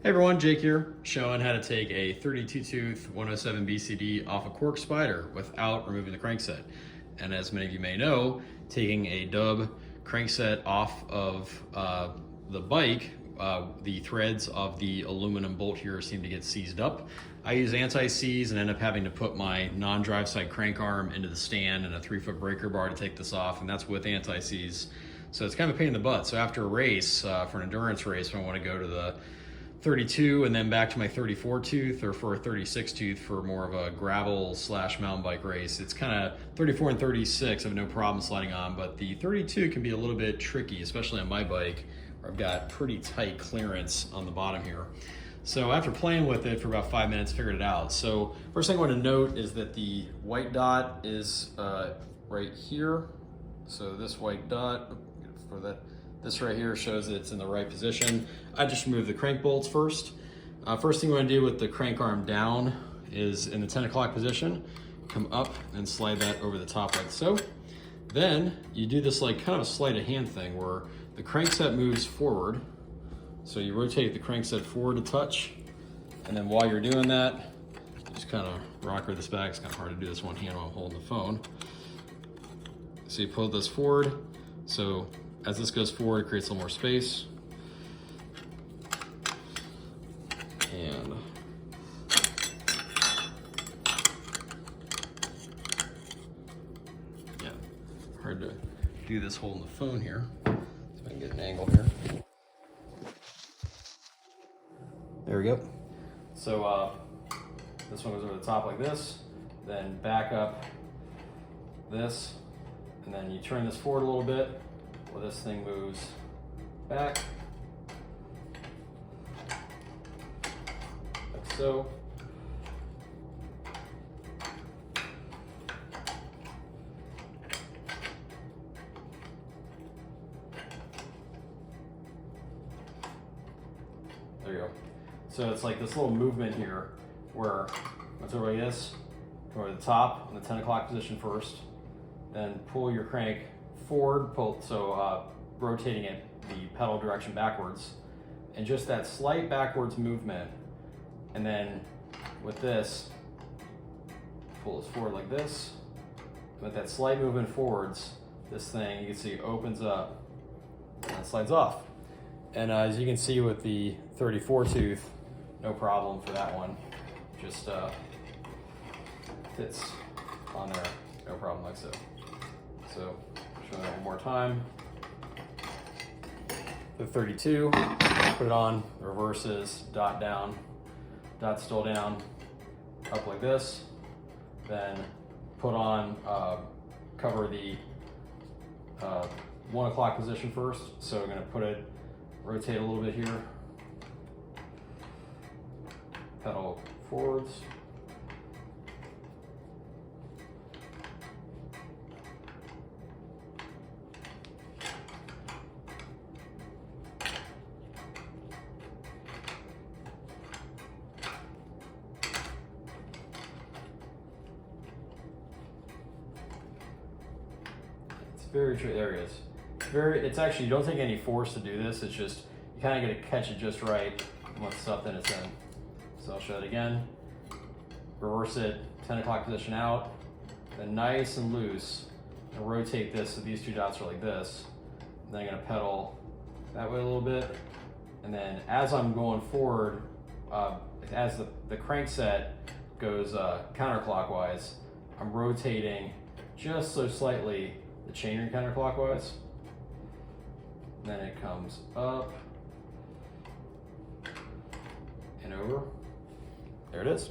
Hey everyone, Jake here, showing how to take a 32 tooth 107 BCD off a Quarq spider without removing the crankset. And as many of you may know, taking a dub crankset off of the bike, the threads of the aluminum bolt here seem to get seized up. I use anti-seize and end up having to put my non-drive side crank arm into the stand and a 3-foot breaker bar to take this off, and that's with anti-seize. So it's kind of a pain in the butt. So after a race, for an endurance race, when I want to go to the 32 and then back to my 34 tooth, or for a 36 tooth for more of a gravel / mountain bike race, it's kind of 34 and 36 I have no problem sliding on, but the 32 can be a little bit tricky, especially on my bike where I've got pretty tight clearance on the bottom here. So after playing with it for about 5 minutes, figured it out. So first thing I want to note is that the white dot is right here. So this white dot for that, this right here shows that it's in the right position. I just remove the crank bolts first. First thing you want to do with the crank arm down is in the 10 o'clock position, come up and slide that over the top like so. Then you do this like kind of a sleight of hand thing where the crankset moves forward. So you rotate the crankset forward a touch. And then while you're doing that, just kind of rocker this back. It's kind of hard to do this one hand while I'm holding the phone. So you pull this forward. So as this goes forward, it creates a little more space. And yeah, hard to do this holding the phone here. See if I can get an angle here. There we go. So this one goes over the top like this, then back up this, and then you turn this forward a little bit. Well, this thing moves back, like so. There you go. So it's like this little movement here where it's over like this, go over the top in the 10 o'clock position first, then pull your crank forward, rotating it the pedal direction backwards, and just that slight backwards movement, and then with this, pull this forward like this. With that slight movement forwards, this thing, you can see, opens up and slides off. And as you can see with the 34 tooth, no problem for that one. Just fits on there, no problem, like so. So, show that one more time. The 32, put it on, reverses, dot down, dot still down, up like this. Then put on, cover the 1 o'clock position first. So we're gonna put it, rotate a little bit here, pedal forwards. Very true, there it is. It's actually, you don't take any force to do this, it's just, you kind of got to catch it just right once something is in. So I'll show it again. Reverse it, 10 o'clock position out, then nice and loose, and rotate this so these two dots are like this. And then I'm going to pedal that way a little bit. And then as I'm going forward, as the crankset goes counterclockwise, I'm rotating just so slightly the chainring counterclockwise. Then it comes up and over. There it is.